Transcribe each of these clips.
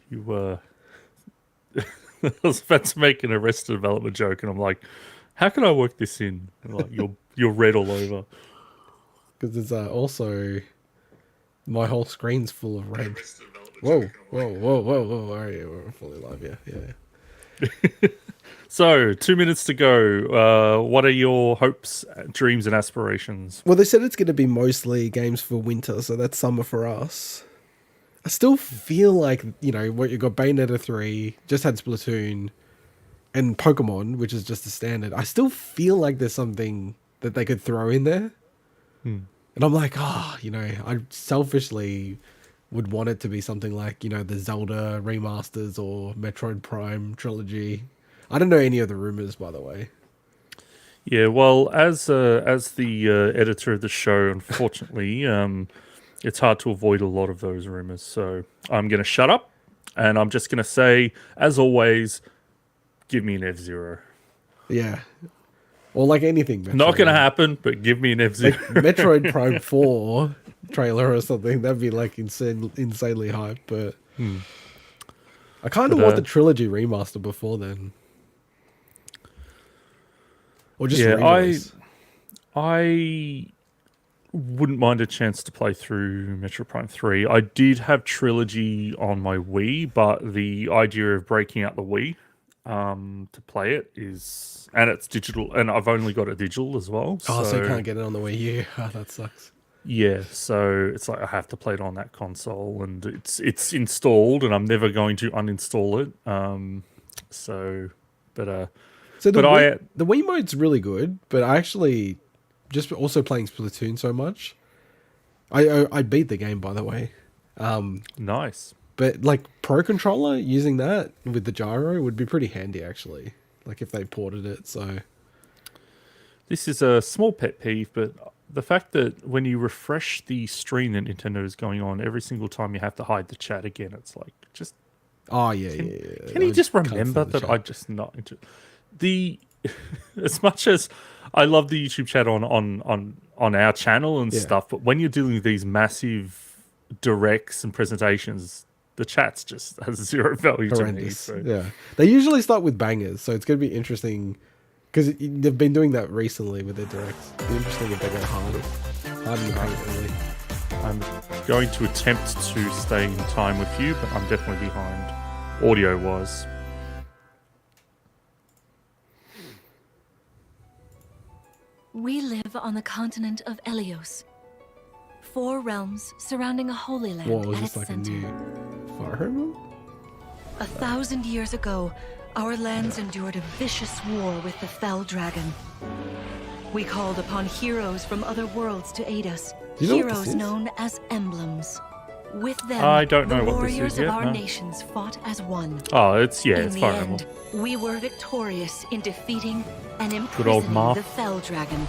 You I was about to make an Arrested Development joke, and I'm like, how can I work this in? And like you're red all over. Because it's also my whole screen's full of red. Whoa, whoa, whoa, whoa, whoa! All right, we're fully live. Yeah. So 2 minutes to go. What are your hopes, dreams, and aspirations? Well, they said it's going to be mostly games for winter, so that's summer for us. I still feel like what you got Bayonetta 3, just had Splatoon, and Pokemon, which is just a standard. I still feel like there's something that they could throw in there, and I'm like, I selfishly would want it to be something like the Zelda remasters or Metroid Prime trilogy. I don't know any of the rumors, by the way. Yeah, well, as the editor of the show, unfortunately, it's hard to avoid a lot of those rumors. So I'm going to shut up, and I'm just going to say, as always, give me an F-Zero. Yeah. Or like anything. Metroid. Not going to happen, but give me an F-Zero. Like Metroid Prime 4 trailer or something. That'd be like insanely hype. But I kind of want the trilogy remaster before then. Or just re-release. I wouldn't mind a chance to play through Metroid Prime 3. I did have Trilogy on my Wii, but the idea of breaking out the Wii to play it is... And it's digital, and I've only got it digital as well. So you can't get it on the Wii U. Oh, that sucks. Yeah, so it's like I have to play it on that console, and it's installed, and I'm never going to uninstall it. So the Wii mode's really good, but I actually just also playing Splatoon so much. I beat the game, by the way. Nice. But like Pro Controller, using that with the gyro would be pretty handy actually. Like if they ported it, so... This is a small pet peeve, but the fact that when you refresh the screen that Nintendo is going on, every single time you have to hide the chat again, it's like, just... Oh, yeah. Can you just remember that I'm just not into... As much as I love the YouTube chat on our channel and stuff, but when you're dealing with these massive directs and presentations, the chat's just has zero value horrendous. To me. So. Yeah, they usually start with bangers, so it's going to be interesting because they've been doing that recently with their directs. It'll be interesting if they go hard and paint. I'm going to attempt to stay in time with you, but I'm definitely behind audio-wise. We live on the continent of Elyos. 4 realms surrounding a holy land at its center. A new Fire Emblem? 1,000 years ago, our lands endured a vicious war with the Fell Dragon. We called upon heroes from other worlds to aid us. Heroes known as emblems. With them, I don't know the what this warriors is yet, of our no. nations fought as one. Oh, it's In Fire the Emblem. end, we were victorious in defeating and Good old imprisoning Marth. the Fell Dragon.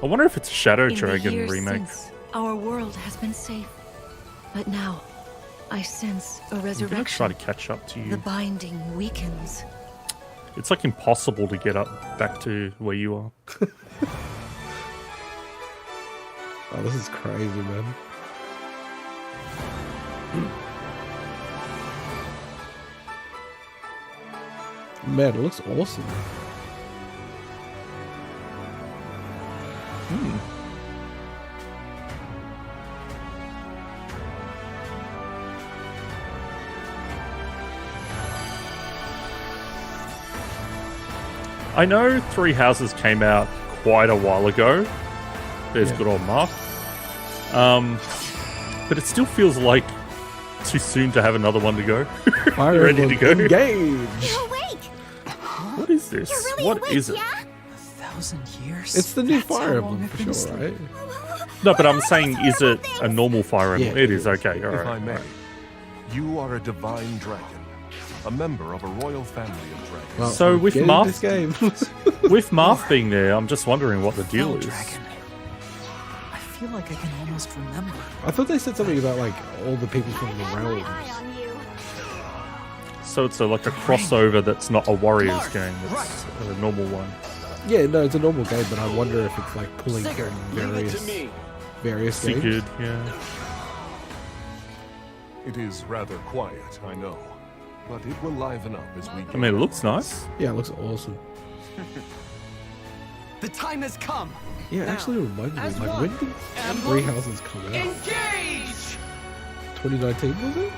I wonder if it's a Shadow In the Dragon years remake. since, our world has been safe. But now, I sense a I'm going to try resurrection. to catch up to The you. binding weakens. It's like impossible to get up back to where you are. Oh, this is crazy, man. Man, it looks awesome. I know Three Houses came out quite a while ago. There's good old Mark. But it still feels like too soon to have another one to go. Fire Ready to go. Engage. You're awake! What is this? You're really What awake, is it? yeah? 1,000 years? It's the new That's how Fire long Emblem I've for been sure, asleep. right? No, but I'm saying, is it a normal Fire Emblem? Yeah, It is, okay, all If I right. may, you are a divine dragon, a member of a royal family of dragons. Well, So with get into Marth- this game. With Marth being there, I'm just wondering what the deal Fell is. Dragon. I feel like I can almost remember. I thought they said something about like all the people from the My realms. eye on you. So it's like a crossover that's not a Warriors game. It's a normal one. Yeah, no, it's a normal game, but I wonder if it's like pulling from various games. Sigurd, yeah. It is rather quiet, I know, but it will liven up as we I mean, it looks nice. Yeah, it looks awesome. The time has come. Yeah, Now, actually reminds me, as like, one, when did Emblem, Three Houses come out? Engage! 2019, was it?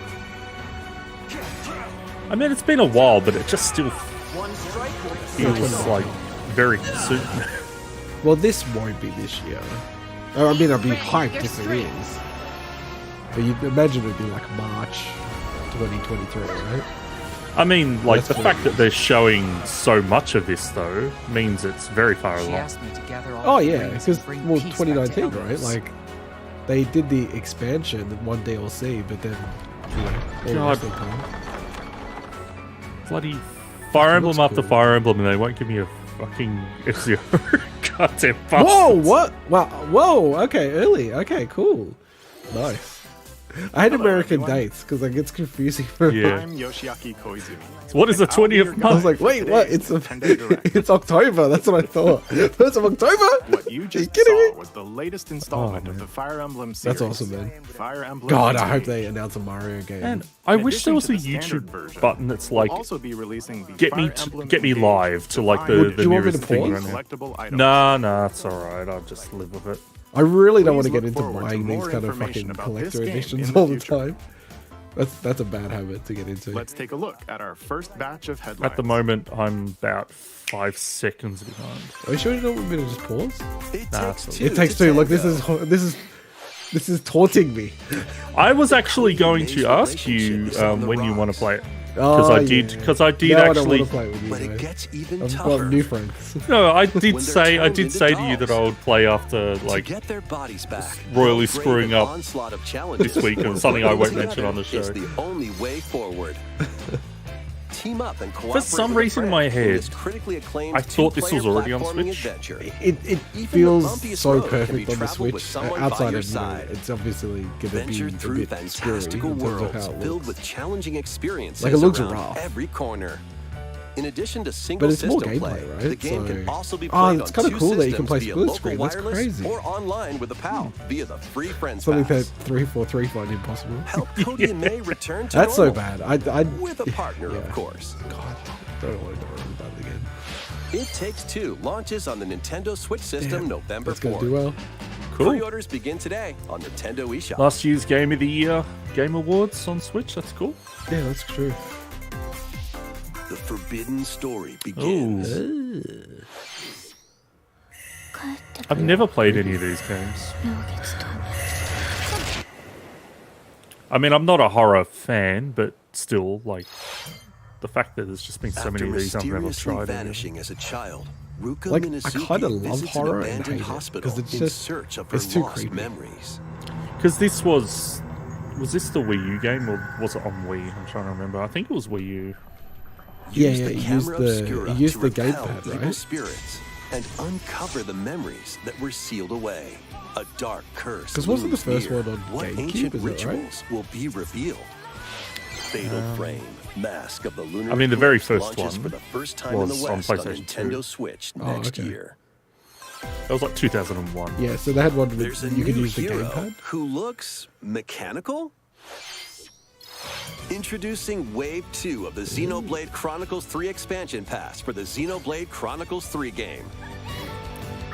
I mean, it's been a while, but it just still One strike will feels like very soon. Well, this won't be this year. I mean, I'd be hyped if it is. But you'd imagine it'd be like March 2023, right? I mean, like, That's the 4 fact that years. they're showing so much of this, though, means it's very far She along. asked me to gather all Oh the yeah, rings because and bring well, peace back to 2019, right? Elros. Like, they did the expansion, one DLC, but then all the God. rest of the time. Bloody Fire Emblem looks after cool. Fire Emblem, and they won't give me a fucking F-Zero. Goddamn bastards. Whoa! What? Wow! Whoa! Okay, early. Okay, cool. Nice. I had American dates because it gets confusing. For Yeah. I'm Yoshiaki Koizumi. So what is the And I'll be your 20th I month? was like, wait, what? Today's It's Nintendo Direct. it's October. That's what I thought. First of October. What you Are you just kidding saw me? was the latest installment of man. the Fire Emblem series. That's awesome, man. Fire Emblem. God, I hope Engage. they announce a Mario game. And I In wish there was addition a to the standard YouTube version, button that's like, We'll also be releasing the get me Fire Emblem get me Engage live to like Divine the Do you want me nearest to thing pause? right now. collectible items. Nah, it's alright. I'll just live with it. I really don't want to Please get look into forward to buying these more kind of information fucking about collector this game editions in the all the future. time. That's a bad habit to get into. Let's take a look at our first batch of headlines. At the moment, I'm about 5 seconds behind. Are you sure you don't want me to just pause? Nah, it's all It takes two. Look, this is taunting me. I was actually going to ask you when you want to play it. Because Oh, I did. yeah. Because I did No, I don't actually. want to play with you. But it mate. gets even I've tougher. got new friends. No, I When did they're say turned to into you that I dolls. would play after To like get their bodies back, royally they'll brave screwing an up onslaught of challenges. this week, and Working something I won't together mention on the show. is the only way forward. Team up and cooperate some with a reason in friend my in head, this critically acclaimed I thought this was two-player already on platforming Switch. adventure. It Even the feels bumpiest so road can be perfect on the traveled with Switch. someone by Outside your of side. it's obviously going to be Venture a through bit scary fantastical in terms of worlds how it filled looks. with challenging experiences Like, it looks around rough. every corner. In addition to single But it's more system play, gameplay, right? the game can So- also be Oh, played it's on kinda two cool that you can systems play via split local screen. That's wireless crazy. or online with a pal via the free Friends Something Pass. that 343 find impossible. Help Cody and May return to That's so normal. bad. I With a partner, yeah. of course. God, don't want to go about it again. It Takes Two launches on the Nintendo Switch system Damn, November That's gonna 4th. do well. Cool. Pre-orders begin today on Nintendo eShop. Last year's Game of the Year Game Awards on Switch. That's cool. Yeah, that's true. The forbidden story begins. Ooh. I've never played any of these games. I mean, I'm not a horror fan, but still, like, the fact that there's just been so After many of these I've never mysteriously tried. vanishing as a child, Ruka Like, I Minosuke kinda love visits horror an and abandoned hate it, hospital 'cause it's in just- search of her it's too lost creepy. memories. Because this was this the Wii U game or was it on Wii? I'm trying to remember. I think it was Wii U. Yeah, Use yeah, the you camera used the- obscura you used to the repel gamepad, evil right? spirits and uncover the memories that were sealed away. A dark curse. 'Cause wasn't the looms first near. one on What GameCube, ancient is it right? rituals will be revealed? Fatal Frame, Mask of the Lunar I mean, the very Eclipse first launches one for the first time in the was on West on PlayStation Nintendo 2. Switch Oh, next okay. year. That was like 2001. Yeah, so they had one There's a with you could new use the hero gamepad. who looks mechanical. Introducing Wave 2 of the Xenoblade Chronicles 3 expansion pass for the Xenoblade Chronicles 3 game.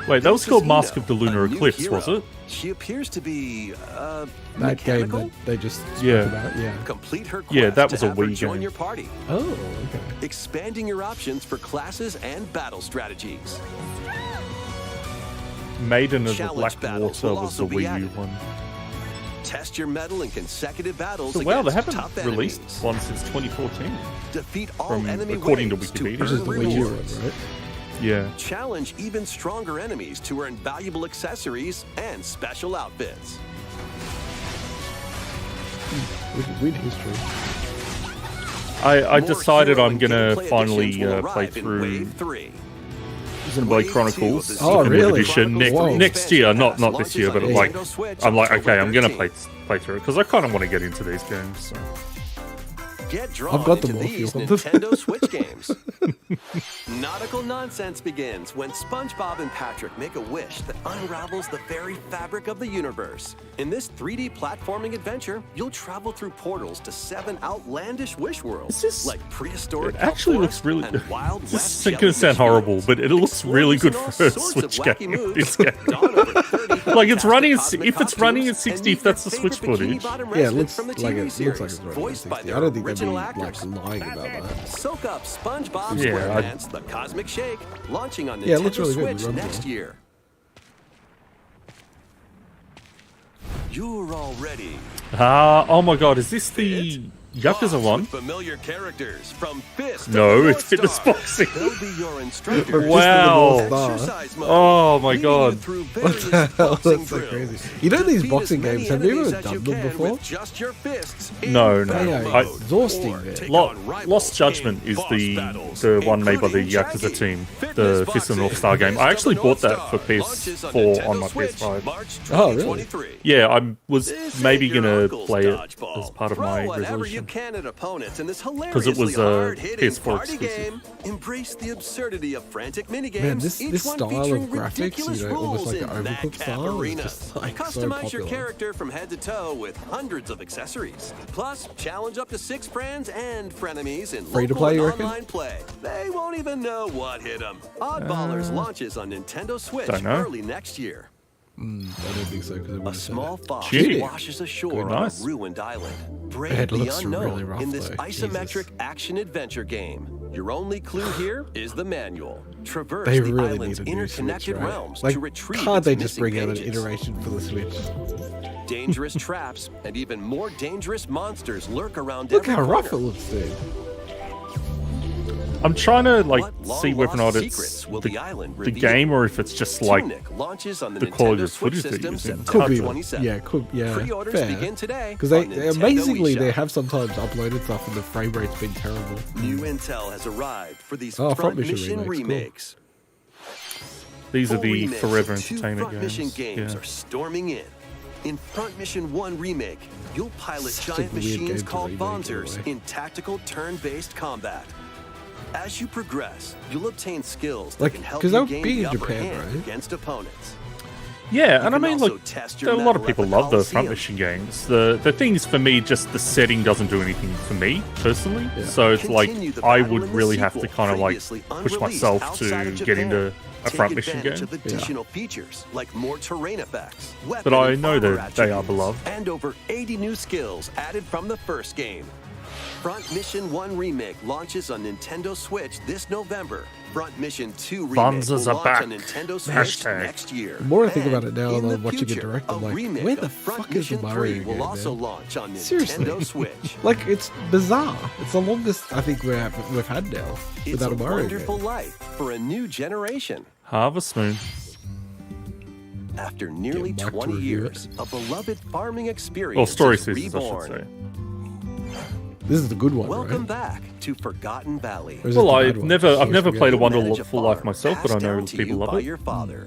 Wait, that was called Xeno, Mask of the a Lunar new Eclipse, hero. was it? She appears to be That game mechanical. that they just spoke Yeah. about. Yeah. Complete her quest Yeah, that was to a have her Wii join game. your party, Oh, okay. expanding your options for classes and battle strategies. Maiden of the Challenge Black battles Water will was the also be Wii U added. one. Test your mettle in consecutive battles So, wow, they against haven't tough released enemies. one since 2014. Defeat all from- enemy according to waves Wikipedia. to Which is earn the Wii U rewards. one, right? Yeah. Challenge even stronger enemies to earn valuable accessories and special outfits. Weird history. I More decided hero I'm and gonna gameplay finally additions will play arrive in through Wave 3. Xenoblade Wave 2 Chronicles of the Oh, Definitive really? Edition Chronicles 3 next year, not expansion this pass year, but launches like on Nintendo Switch I'm like, October okay, I'm gonna 13th. play through it because I kind of want to get into these games. So. Get drawn got them into all if you these want them. Nintendo Switch games. Nautical nonsense begins when SpongeBob and Patrick make a wish that unravels the very fabric of the universe. In this 3D platforming adventure, you'll travel through portals to 7 outlandish wish worlds, Is this- like prehistoric It actually kelp looks really. forests and Wild This West is going to sound jellyfish horrible, fields. but it looks really good Explorers for a and all sorts of Switch wacky game. moves. This game. Don over 30 Like it's running. fantastic If it's cosmic running at costumes, 60, and if that's the your Switch favorite Bikini footage. Bottom Yeah, it residents looks from the like TV it looks like series, it's running at voiced by 60. their I don't think they'd be original like actors. lying about that. Soak up SpongeBob Yeah, SquarePants, the Cosmic Shake, launching on Yeah, it Nintendo looks really good. Switch It runs next well. year. You're all ready. Oh my god, is this the Yakuza Boss one? with familiar characters from Fist of No, the it's North fitness Star. boxing. They'll be your Or instructors. just Wow. the North Star. Exercise mode, Oh my leading you god. through What various the hell? boxing That's so drills. crazy. You know these Defeat boxing as many games, have you enemies ever as done you them can before? with just your fists in No, no. battle They are mode. exhausting, Or man. take Lo- on rivals Lost Judgment in is boss the battles, one made by the including Yakuza Shaggy. team, Fitness the Fist of the North Star game. I actually bought that for PS4 on my PS5. Oh, really? Yeah, I was This maybe ain't your gonna uncle's play it dodgeball. as part of Throw my whatever you resolution. can at opponents in this 'Cause it was hilariously a hard-hitting PS4 party exclusive. game. Embrace the absurdity of frantic minigames. Man, this each one style of featuring graphics, ridiculous you know, almost rules like in the Overcooked madcap style, is arenas. just, like, so Customize your popular. character from head to toe with hundreds of accessories. Plus, challenge up to 6 friends and frenemies in Free to local play, you and reckon? online play. They won't even know what hit them. Oddballers launches on Nintendo Switch don't know. early next year. I don't think so, because it A would have small said fox Cheating. washes ashore Good, on nice. a ruined island. Brave It the looks unknown really rough, in this though. isometric Jesus. action-adventure game. Your only clue here is the manual. Traverse They the really need island's a new Switch, interconnected right? realms Like, to retrieve can't its they just missing bring out an pages. iteration for the Switch? Dangerous traps and even more dangerous monsters lurk around Look every how rough it corner. looks, dude. I'm trying to like What see whether or not long-lost it's secrets will the, the island the reveal? game or if it's just like Tunic launches on the the quality Nintendo of Switch footage they're system using. September Could be, 27. yeah, Pre-orders fair. begin today Because on they Nintendo amazingly they eShop. have sometimes uploaded stuff and the frame rate's been terrible. New intel has arrived for these Oh, Front Mission remakes. these are Full the remakes of Forever 2 Entertainment Front Mission games. games Yeah. are storming in. In Front Mission 1 Remake, you'll pilot Such a giant weird game machines to called remake, by the Bonzers way. in tactical turn-based combat. As you progress, you'll obtain skills that Like, can help 'cause you that would gain be the in upper Japan, hand right? against opponents. Yeah, and I can mean, also look, test your a lot of mettle people at the love the Front Coliseum. Mission games. The thing is, for me, just the setting doesn't do anything for me personally. Yeah. So it's like Continue the I battle would in the really have to sequel, kind of like previously push unreleased myself outside to of get Japan. into a Take Front Mission advantage game. of additional features like more terrain effects, weapon But I and know armor that they are attributes, beloved. and over 80 new skills added from the first game. Front Mission 1 Remake launches on Nintendo Switch this November. Front Mission 2 Remake Bonzers will are launch back. on Nintendo Switch Hashtag. next year. The more I think And about it now in and the I'm watching it future, direct, I'm a like, remake where the of Front fuck is the Mission Mario 3 will game, also man? launch on Seriously. Nintendo Switch. Like, it's bizarre. It's the longest I think we've had now It's without a a Mario wonderful game. life for a new generation. Harvest Moon. After nearly Get Mark to 20 review years, a beloved farming experience Or story is seasons, I reborn. should say. This is the good one, Welcome right? back to Forgotten Valley. Or is it Well, the I've bad one? never Always played a forget. Wonder- Manage a Wonderful Life farm myself, but I passed know down to people you love by it. your father.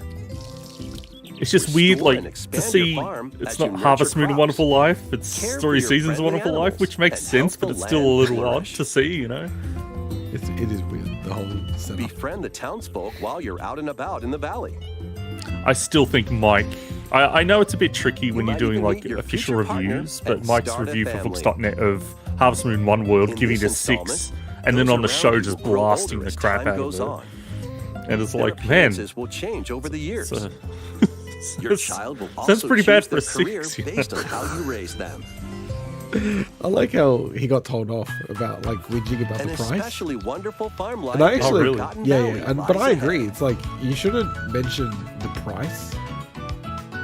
It's just weird, Restore like and to expand see your farm it's as not you nurture Harvest Moon and crops. Wonderful Life. It's Care for Story your Seasons and friendly Wonderful Life, animals which makes and sense, help but the it's still a land little odd flourish. to see, you know. It is weird, the whole setup. Befriend the townsfolk while you're out and about in the valley. I still think Mike. I know it's a bit tricky when You you're might doing even like meet your official future partner reviews, but and Mike's start a review for family. Books.net of Harvest Moon One World In giving it a this 6, installment, and then those on the around show you just will grow blasting older the as crap time out of goes it. on. And it's Their like, man, appearances will change over the years. it's Your it's- child will sounds also pretty bad choose for a their career 6. you based know? on how you raise them. I like how he got told off about like whinging about An the price. especially wonderful farm life. And I in actually, really? Forgotten yeah, Valley and, but lies I ahead. agree. It's like you shouldn't mention the price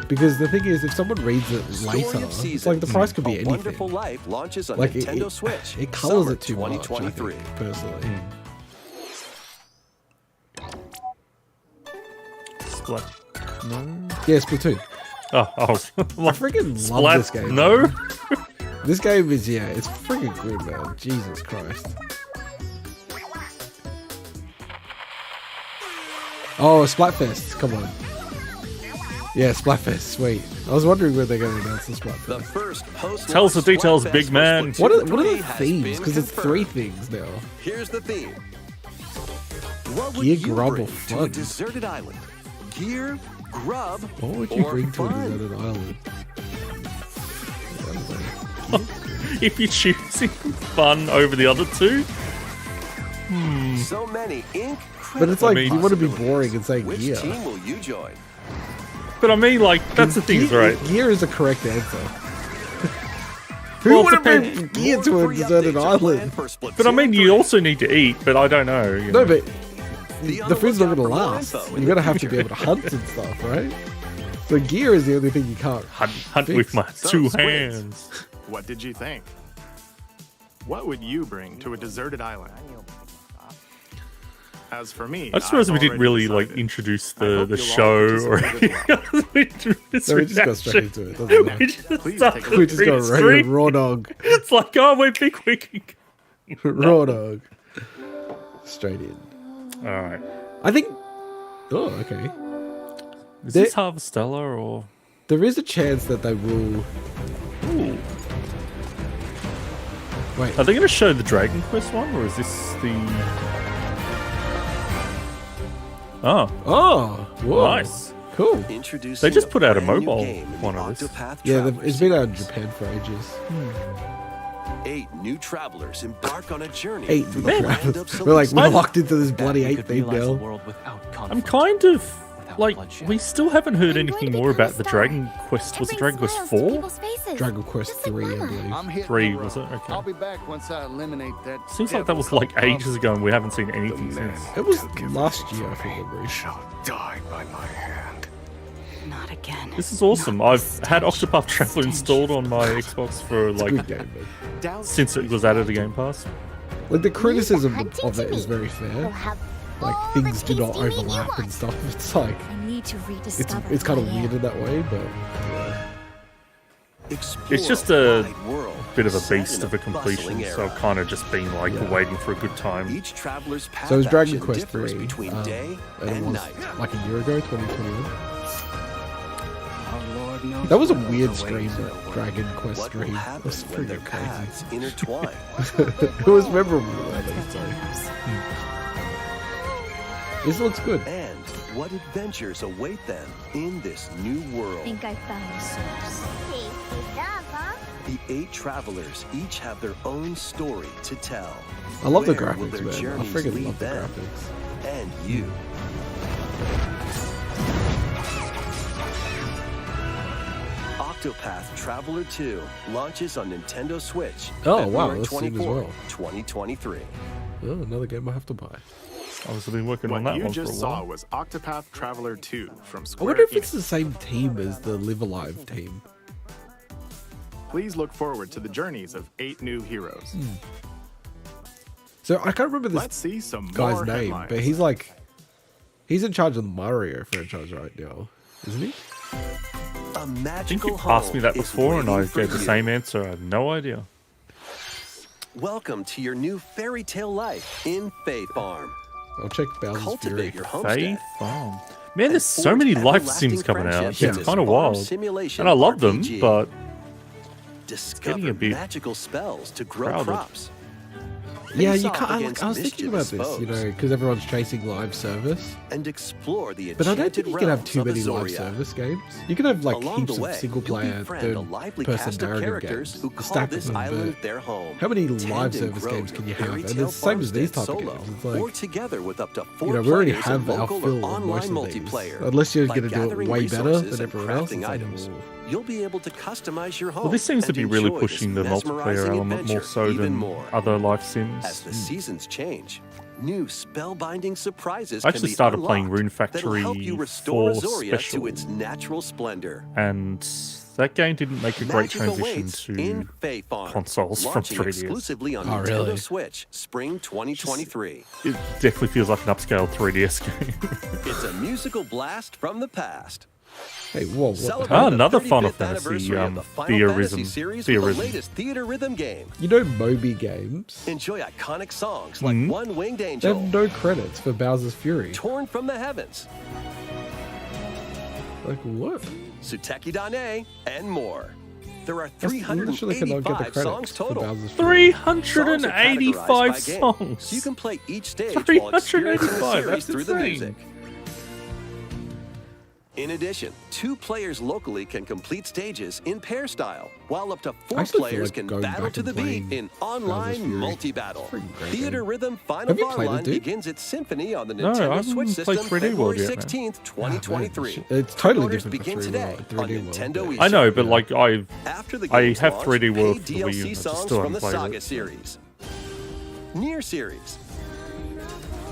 because the thing is, if someone reads it Story later, of it's Seasons, like the price could be A anything. Wonderful Life launches on Like Nintendo Switch. it colors summer it too much. I 2023. think, personally. Splat. No. Yeah, Splatoon. Oh, I freaking love Splat. this game. No. This game is it's freaking good, man. Jesus Christ. Oh, Splatfest! Come on. Yeah, Splatfest, sweet. I was wondering when they're going to announce the The Splatfest. first post Tell us the details, Splatfest big for man. Splatoon What are 3 the has themes? been Because it's 3 confirmed. things now. Here's the theme. What would Gear, you grub, bring or to a fun? deserted island? Gear, grub, What would you or bring to a fun? deserted island? If you're choosing fun over the other two, So many ink. But it's like, mean- you want to be boring and say Which gear. team will you join? but I mean, like, that's the thing, Gear- right? Gear is the correct answer. Who Well, it would have been depends. gear More to a free deserted updates are planned island? for Splatoon But I mean, 3. you also need to eat, but I don't know. You No, know. but Be on the the food's not lookout going to for more last. info in You're the going to have to be future. able to hunt and stuff, right? So gear is the only thing you can't. Hunt Fix. with my So, 2 Squids. hands. What did you think? What would you bring to a deserted island? As for me, I suppose I've we didn't already really like decided. introduce I hope the you'll all show or participate as So we just go straight into it, doesn't it? We just Please started take a We just go the right stream. raw dog. It's like, oh, we're big quick. Raw dog. Straight in. All right. I think. Oh, okay. Is There- this Harvestella or? There is a chance that they will. Ooh. Wait. Are they going to show the Dragon Quest one, or is this the? Oh, Oh, whoa. nice. Cool. Introducing They just put out a brand new mobile game in the one of this. Octopath Yeah, Traveler it's been out in series. Japan for ages. 8 new travelers embark on a journey 8 through the man. land of We're like, we're Celestia. locked into this bloody We 8 could thing realize a now. world without I'm conflict, kind of without like bloodshed. we still haven't heard I'm going anything to more become about a the star Dragon Quest. Was it and Dragon bring Quest smiles to 4? people's faces. Dragon Quest Just like 3, I Mama. believe. I'm hitting 3 the was road. it? Okay. I'll be back once I eliminate that. Seems like that was devil like called ages ago, and we haven't seen anything since. It was last year, I think. Shall die by my hand. Not again. This is awesome. I've had Octopath Traveler installed on my Xbox for It's a good like game, man. since it was added to Game Pass. Like, the criticism hunting of it to is me. very We'll fair. have Like, all things the do not tasty meat you overlap and want. stuff. It's like, I need to rediscover it's kind who of I am. weird in that way, but yeah. Explore It's just a wide world bit of a set beast in of a completion, bustling so era. I've kind of just been like Yeah. waiting for a good time. Each traveler's path So it was Dragon action Quest differs 3, between day and it and was night. like a year ago, 2021. Our Lord knows That was a what weird those stream, ways that are. Dragon Quest What will 3. It happen was when their freaking crazy. paths intertwine? It was memorable, I think That's so. what knows. This looks good. And what adventures await them in this new world? Think I found the source. The 8 travelers each have their own story to tell. I love the Where will graphics, their man. I journeys freaking lead love the them? graphics. And you. Octopath Traveler 2 launches on Nintendo Switch. Oh, wow, February that's soon as 24th, well. 2023. Oh, another game I have to buy. I've been working on What that you one for a just saw while. was Octopath Traveler 2 from I Square wonder if Enix. it's the same team as the Live Alive team. Please look forward to the journeys of 8 new heroes. So I can't remember this Let's see some guy's more name, headlines. but he's in charge of the Mario franchise right now, isn't he? A I think magical you've asked me home that is before, and I waiting for gave the you. same answer. I have no idea. Welcome to your new fairy tale life in Fae Farm. I'll check Bowser's Cultivate Fury. your Faith homestead. Farm. Man, and there's so forge many life everlasting sims coming out. friendships It's in kind of this farm wild. simulation And I love them, RPG. but Discover getting a bit magical spells to grow crowded. crops. Yeah, Face you off can't. against I was thinking about mischievous this, you foes know, because everyone's chasing live service. and explore the But I don't enchanted think you can have realms too of many live Azoria. service games. You can have like Along heaps the way, of single you'll player, befriend a third lively person cast of narrative characters games. who The call stack this of them, island but their home. how many Tend live and service grow games can you your have? And fairy it's the same as tale these type of farmstead games. It's solo, or like, together with up to 4 you know, we already players in have our local or fill of online most of these. multiplayer. Unless you're By going to do it gathering way better resources than and everyone else. crafting It's like, items, oh. you'll be able to customize your home. well, this seems to and be really enjoy this pushing the multiplayer mesmerizing element more adventure so even than more. other life As sims. the seasons change, new spellbinding surprises I can actually be started playing unlocked Rune that'll help Factory you restore 4 Azoria Special, to its natural splendor. and that game didn't make a great Magic transition awaits in to Fae Farm, consoles from launching 3DS. exclusively on Oh, Nintendo really? Switch, spring 2023. It definitely feels like an upscale 3DS game. It's a musical blast from the past. Hey, whoa, what the Celebrate hell? Ah, the another 35th Final Fantasy, anniversary of the Final Theorism. Fantasy series with the Theorism. latest theater rhythm game. You know Moby Games? Enjoy iconic songs like Mhm. One Winged They Angel, have no credits for Bowser's Fury. Torn from the Heavens, Like what? Suteki Dane, and more. There are Literally cannot get the 385 credit songs for total. Bowser's Fury. 385 Songs are categorized by game, songs. so you can play each stage while experiencing the 385, series that's through the insane. music. In addition, 2 players locally can complete stages in pair style, while up to 4 I actually feel players like can going battle back to and the beat playing in Bowser's online Fury. multi-battle. Freaking great Theater game. Rhythm Final Have you Bar played it, Line dude? begins its symphony on the No, I Nintendo haven't Switch played system 3D February World yet, man. 16th, 2023. It's totally Pre-orders different begin for today 3D on World, Nintendo but- eShop. I know, but like After the I game's have launch, 3D World pay for the Wii U, DLC I just songs still from the haven't played Saga it. series. Nier series.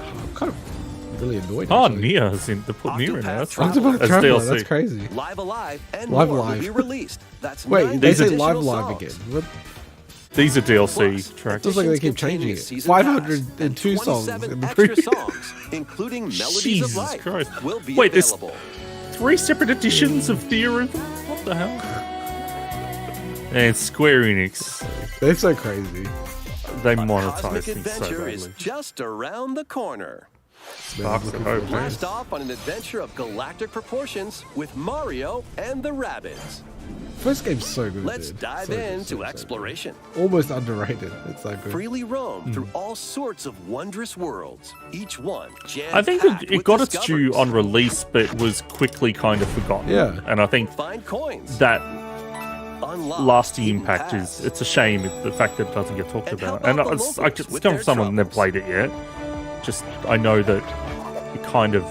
I'm kind of really annoyed. Oh, actually. Nia's in the put Nier in there. That's Octopath right. Octopath As Traveler, DLC. that's crazy. Live Alive and Live more Alive. will be released. That's Wait, 9 they say additional Live Live songs. again. What? These are DLC Plus, tracks. Feels like they keep additions containing changing a it. season pass 502 and songs 27 in the extra previous- songs, including Melodies Jesus of Life, Christ. will be Wait, this- available. 3 separate editions of Theorem? What the hell? And Square Enix, They're so crazy. they A monetize cosmic things so adventure is badly. just around the corner. Sparks of hope, man. Blast off on an adventure of galactic proportions with Mario and the Rabbids. First game's so good. Let's dude. dive So good, into so good. exploration. Almost underrated. It's so good. Freely roam Hmm. through all sorts of wondrous worlds, each one I think it got its due on release, but was quickly kind of forgotten. Yeah. And I think Find coins. that Unlock lasting hidden impact paths. it's a shame the fact that it doesn't get talked And about. help And out the it's locals just with come their from someone that never troubles. played it yet. Just I know that it kind of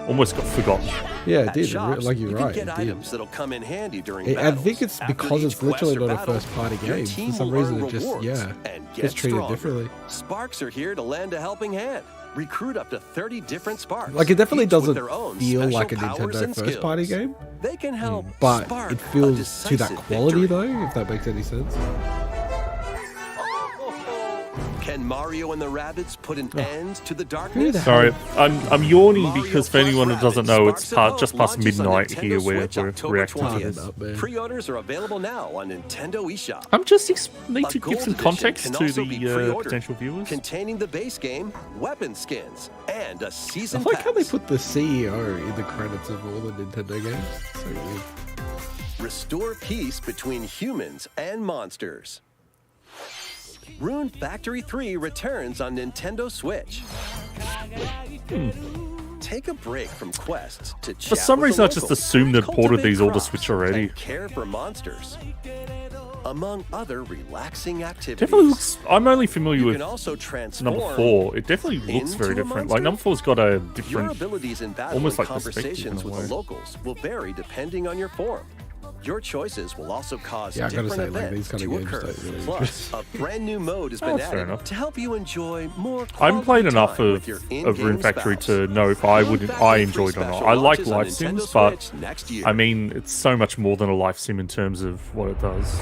almost got forgotten. Yeah, it At did. shops, Like you're you right. can It get did. items that'll come in handy during I battles. think it's After because each it's literally quest or not a battle, first-party your game. team For some will reason, earn it just rewards yeah and gets get treated stronger. differently. Sparks are here to lend a helping hand. Recruit up to 30 different Sparks. Like it definitely each with doesn't their own feel special like a powers Nintendo and first-party skills. game, They can help but spark it a feels to that decisive quality victory. though. If that makes any sense. Can Mario and the Rabbids put an end to the Who darkness? the Sorry, I'm yawning Mario because for plus anyone who Rabbids doesn't know, it's Sparks of just Hope past launches on midnight Nintendo here where Switch we're October reacting to 20th. this. Up, man. Pre-orders are available now on Nintendo eShop. I'm just need A to give gold some edition context can to also be the pre-ordered, potential viewers. containing the base game, weapon skins, and a I season like how they pass. put the CEO in the credits of all the Nintendo games. So weird. Restore peace between humans and monsters. Rune Factory 3 returns on Nintendo Switch. Take a break from quests to chat For some with reason, the I just locals, assumed they'd ported cultivate these all to crops, Switch already. and care for monsters. Among other relaxing activities. Definitely looks. I'm only familiar You with can also transform number 4. It definitely looks into very a different. Like monster? number 4's got a Your different. abilities in battle almost and like perspective conversations in a with the way. locals will vary depending on your form. Your choices will also cause Yeah, I gotta different say, like, events these kind of to games occur. don't really Plus, a brand new mode has been That's fair added enough. to help you enjoy more I haven't played quality enough time of with your Rune in-game Factory spouse. to know if I Rune would Factory I 3 enjoyed it or not. Special I like launches on life Nintendo sims, but Switch next year. I mean it's so much more than a life sim in terms of what it does.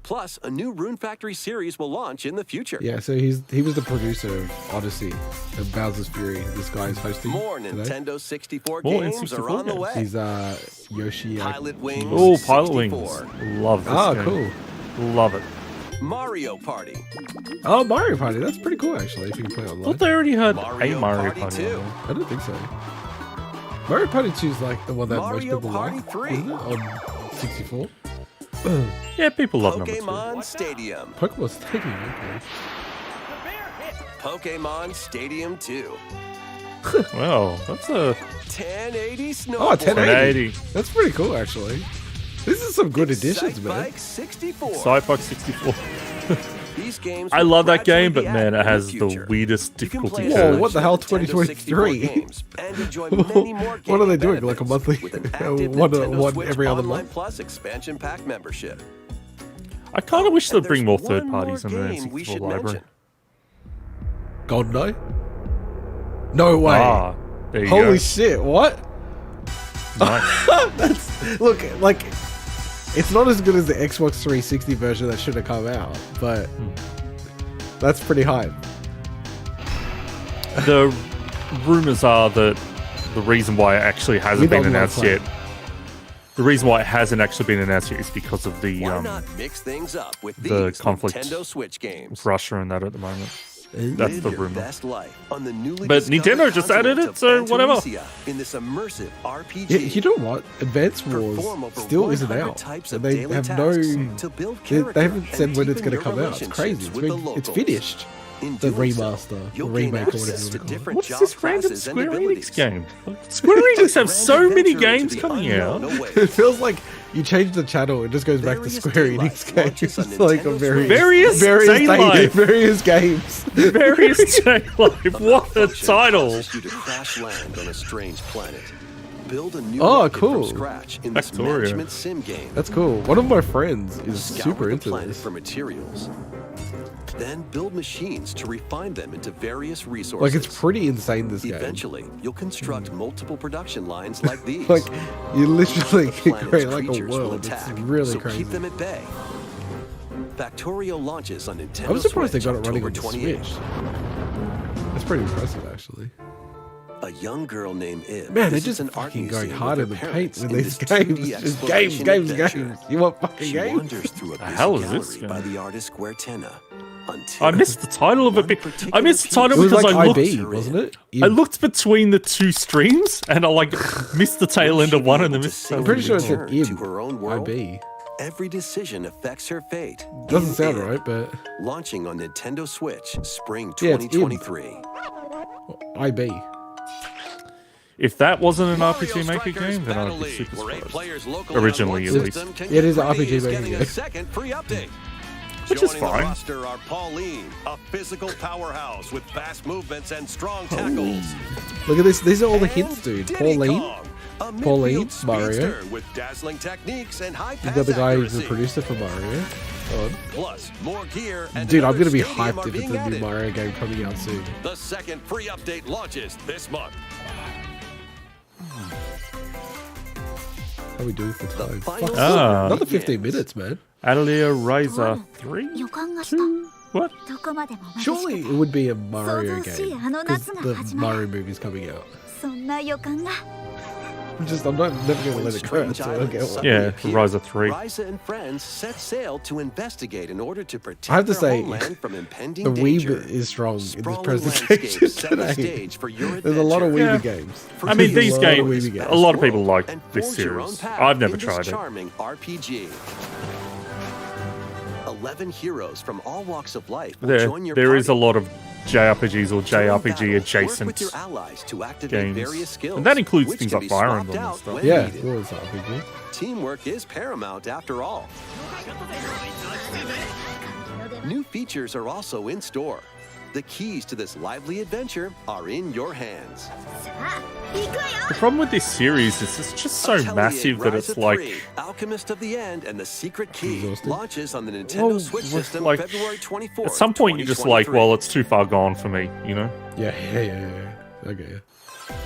Plus, a new Rune Factory series will launch in the future. Yeah, so he was the producer of Odyssey and Bowser's Fury. This guy is hosting More today. Nintendo 64 More games N64 are on the games. way. He's Yoshi. Pilot Wings Oh, Pilot Wings. 64. Love this Oh, game. cool. Love it. Mario Party. Oh, Mario Party. That's pretty cool, actually, if you can play I online. thought they already had Mario a Mario Party Party. 2. on there. I don't think so. Mario Party 2 is like the one that most Mario people Party like. 3. Isn't it? On 64. Yeah, people love number 2. Pokemon Stadium. Pokemon Stadium, okay. Pokemon Stadium 2. Well, that's a 1080 snowboard. Oh, 1080. 1080. That's pretty cool, actually. This is some good additions, Excite man. Bike 64. Sci-Fi 64. These games I will love that game, but gradually be man, it added in has the the future. weirdest You can difficulty play Whoa, curve. as what the hell, Nintendo 64 2023? games and enjoy many more What are they gaming doing, like a benefits monthly- with an active one Nintendo Switch every other Online month? Plus expansion pack membership. I kind of wish And they'd bring more there's one third parties in more the game we N64 should library. mention. GoldenEye? No way. Ah, there you Holy go. shit, what? Nice. That's look like it's not as good as the Xbox 360 version that should have come out, but that's pretty hype. The rumors are that the reason why it actually hasn't With been online announced play. yet, the reason why it hasn't actually been announced yet is because of the Why not mix things up with the these conflict Nintendo Switch games? with Russia and that at the moment. That's Live the your rumor. best life on the newly But discovered Nintendo just added continent it, of so whatever. Antaresia in this immersive RPG. Yeah, you know what? Advance Perform Wars over still isn't 100 out. types And of they daily have no. tasks to build They character haven't and said when it's deepen going to your come out. It's crazy. relationships with the It's locals. finished. In The doing so, remaster, you'll the gain remake, or whatever access you to wanna call it. different What's job this random classes and Square Enix abilities. game? Square Enix have so many games coming out. It feels like you change the channel, it just goes back to Various Square Enix daylight launches games. on It's like a Nintendo very Switch. Various games. Various J-Live. What a Malfunction title! causes you to crash land on a strange planet. Build a new Oh, rocket cool. from scratch in this Factorio. management sim game. That's cool. One of my friends is Scour super the into planet this. for materials. Then build machines to refine them into various resources. Like, it's pretty insane, this game. Eventually, you'll construct multiple production lines like these. Like, you literally The can planet's create like a creatures will world. It's attack, really so crazy. keep them at bay. Factorio launches on Nintendo I'm surprised they Switch got it running on October the 28th. Switch. That's pretty impressive, actually. A young girl named Ib. Man, they're visits just an art fucking going museum hard with in the her paint parents with in these this 2D games. Just exploration games. adventure. You want fucking She games? wanders through a busy hell is this gallery by game? the artist Guertena. Until I missed the title of it. one I missed the particular title It was because like I looked. IB, wasn't it? I looked between the two streams and I like missed the tail end of one and then missed. I'm pretty sure it said Return to IB. her own world. IB. Every decision affects her fate. Doesn't In sound Ib, right, but Launching on Nintendo Switch, spring Yeah, it's Ib. 2023. IB. If that wasn't an Mario RPG Maker Strikers game, then Battle I'd be League, super where 8 surprised. players locally Originally, on at one least. system can It is get an RPG praise Maker getting game. a second free update. Which is Joining the fine. roster are Pauline, a physical powerhouse with fast movements and strong tackles. Look at this. These are all the And hints, dude. Diddy Pauline. Kong, a Pauline, midfield Mario. speedster with dazzling techniques and high You pass got the guy who's the accuracy. producer for Mario. God. Plus, more gear and Dude, I'm another gonna be stadium hyped are if it's being a new added. Mario game coming out soon. The second free update launches this month. How we doing for time? final Fuck, Ah. another begins. 15 minutes, man. Atelier Razor 3? 予感がした 2? What? どこまでも眩しく Surely it would be a Mario 想像しい game あの because 夏が the 始まる Mario movie's coming out. そんな予感が I'm never gonna let it go Strange until I Island get one. suddenly Yeah, appeared, Ryza 3. Ryza and friends set sail to investigate in order to protect I have to their say, homeland from impending The danger. Weeb is strong in this Sprawling presentation landscapes set the today. stage for your There's a lot of adventure. Weeby Yeah. games. I mean, these There's a lot of games, Weeby games. a lot of people World like and this forge your own series. path I've never in this tried it. charming RPG. 11 heroes from all walks of life will join your There is a party. lot of JRPGs or During JRPG battle, work adjacent with your allies to activate games. various skills, And that includes which things can like be Fire swapped Emblem and out stuff. when Yeah, needed. it was RPG. Teamwork is paramount after all. New features are also in store. The keys to this lively adventure are in your hands. さあ行くわよ The problem with this series is it's just so Atelier massive that it's Ryza like 3, Alchemist of the End and the Secret Key Exhausted? launches on the Nintendo Well, Switch with, system like, February 24th. at some point you're just like, 2023. well, it's too far gone for me, you know? Yeah. Okay.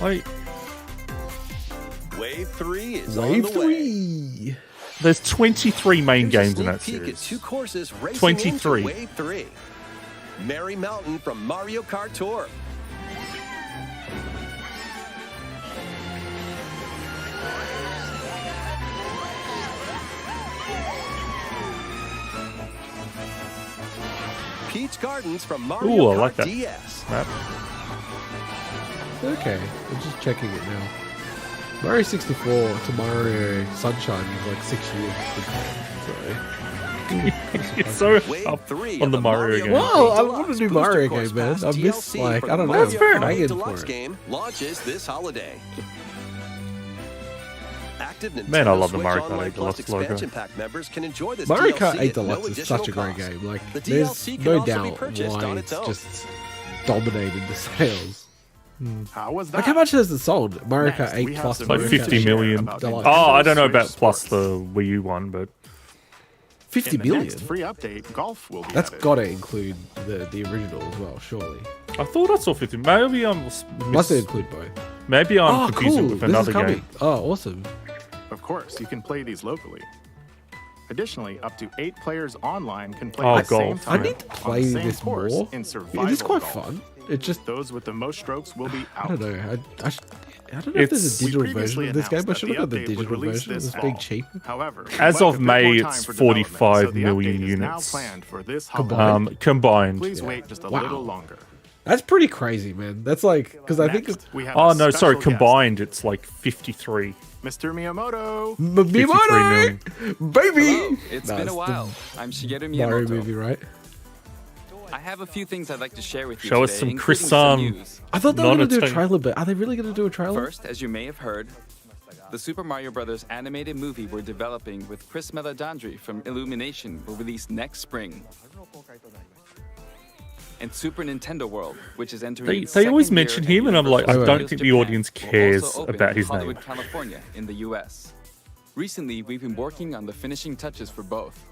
Like, Wave 3 is on Wave the way. 3. there's 23 main Here's a games in that sneak peek at series. 2 courses racing 23. into Wave 3. Merry Mountain from Mario Kart Tour. Peach Gardens from Mario Ooh, I Kart like that. DS. Map. Okay, I'm just checking it now. Mario 64 to Mario Sunshine is like 6 years. It's so Wave up 3 on of the Mario game. Wow, I Deluxe want to do Booster Mario Course game, man. Pass I miss, DLC like, for I don't the know. That's fair Mario enough. Kart Banging Deluxe for it. game launches this holiday. Active Nintendo Man, I love the Switch Mario Kart Online 8 Plus Deluxe logo. expansion pack members can enjoy this Mario DLC Kart 8 at no Deluxe is such a additional great cost. game. Like, The there's DLC can no also be doubt purchased why on it's its own. just dominated the sales. How was that? Like, how much has it sold? Mario Next, Kart 8 we have plus some Like Mario news 50 to share million. about Deluxe. Oh, Nintendo I don't know Switch about plus Sports. the Wii U one, but 50 In the billion. next free update, golf will be That's added. got to include the original as well, surely. I thought I saw 50. Maybe I'm Must include both. maybe I'm confusing cool. with This is another coming. game. Oh, awesome. Of course, you can play these locally. Additionally, up to 8 players online can play Oh, at the same golf. I time need to on play the same this course more. in survival It is quite golf. fun. It just, Those with the most strokes will be I out. don't know. I don't know if there's a It's- We digital previously version of this game. I announced should that look at the update would digital release version. this It's being fall. cheap. However, As left of a bit May, more time it's for development, 45 so the million update is now units. planned for this Combined. Combined. Please wait just a Wow. little longer. That's pretty crazy, man. That's like because I think Next, we have Oh a no, sorry, special guest, combined it's like 53. Mr. Miyamoto. 53 million. baby. Hello, it's Nah, been a the while. I'm Shigeru Mario Miyamoto. movie, right? I have a few things I'd like to share with you Show us today, some including Chris some Sam. news. I thought they were gonna do a Non-attain- trailer, but are they really gonna do a trailer? First, as you may have heard, the Super Mario Bros. Animated movie we're developing with Chris Meledandri from Illumination will release next spring. And Super Nintendo World, which is entering They- its they always second year mention at him, and I'm like, Universal I don't Studios think the Japan, audience will cares also open about in his Hollywood, name. California, in the US. Recently, we've been working on the finishing touches for both.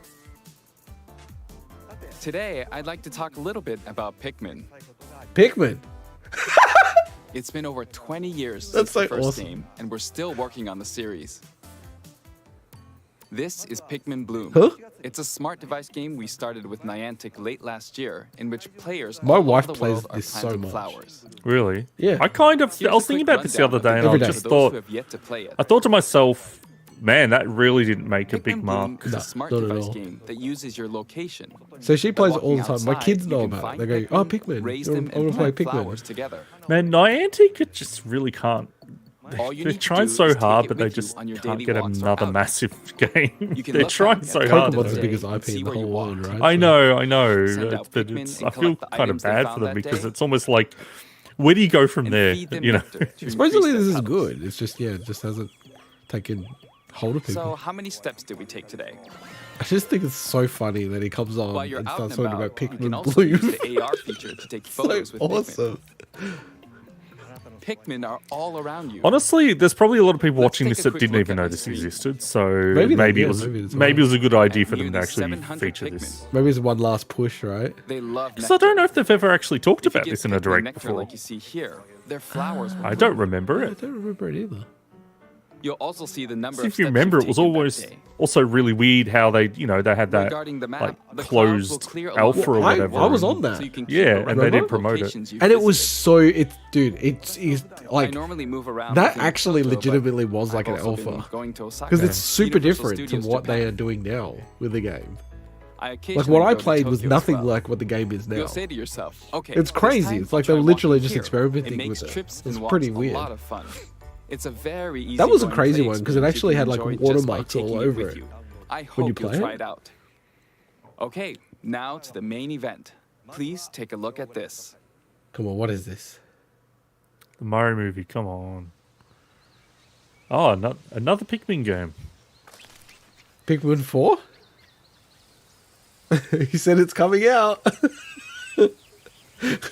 Today, I'd like to talk a little bit about Pikmin. Pikmin. It's been over 20 years That's since the so first awesome. game, and we're still working on the series. This is Pikmin Bloom. Huh? It's a smart device game we started with Niantic late last year, in which players My all over wife the plays world are this so planting much. flowers. Really? Yeah. I kind of. Here's I was a thinking quick about this the other day, and rundown I Every day. just for those thought. who have yet to play it. I thought to myself, man, that really didn't make a Pikmin big Bloom mark. is No, a smart not at device all. game that uses your location. So she plays By it all the walking time. My outside, kids you know can about it. find They go, "Oh, Pikmin! raise I them, want and to play plant flowers Pikmin." together. Man, Niantic it just really can't. All you They're need to trying do so is take hard, it but they with you just on your can't daily get walks or another out. massive game. You can They're look trying back so at hard. Pokemon's the day biggest and IP see in the where you whole world, walked. right? I know, Send out but Pikmin it's, and I feel collect the kind of items they bad found for them that because day. it's almost like, where do you go from and there? feed them You know, nectar to increase Supposedly their this is petals. good. It's just it just hasn't taken hold of people. So, how many steps did we take today? I just think it's so funny that he comes on While you're and out starts and talking about about, you can Pikmin also Bloom. use the AR feature to take so photos with awesome. Pikmin are all around you. honestly, there's probably a lot of people Let's watching take this a that quick didn't look even at know this this screen. existed. So Maybe maybe, they- it was yeah, maybe it's maybe it was a good idea And for them to nearly actually 700 feature Pikmin. this. Maybe it's one last push, right? They love Because I don't know if they've ever actually talked If you about get this in a Pikmin direct nectar before. like you see here, their flowers will I bloom. don't remember I it. don't remember it either. You'll also see the number See, of if you steps remember, you've it was taken that always day. also really weird how they had that Regarding the map, like the clouds will closed clear along alpha the or I- whatever. I was and- on that. So you can Yeah, keep a and they record didn't of promote it. locations you've And it was visited. it's I like normally move around that between actually Kyoto, but legitimately was like I've an also been alpha. going to Osaka, because it's super Universal different to Studios what they Japan. are doing now with the game. I Like occasionally what I go to played was Tokyo as nothing well. like what the game is now. You'll say to yourself, okay, It's crazy. time It's like to they were try literally walking just here. experimenting It makes with it. trips It's and pretty walks weird. a lot of fun. It's a very easy. That was a going crazy play one, 'cause it experience actually you had, can like, enjoy just by watermarks all taking over with it you. I when hope you you'll play try it. it out. Okay, now to the main event. Please take a look at this. Come on, what is this? The Mario movie, come on. Oh, another Pikmin game. Pikmin 4? He said it's coming out.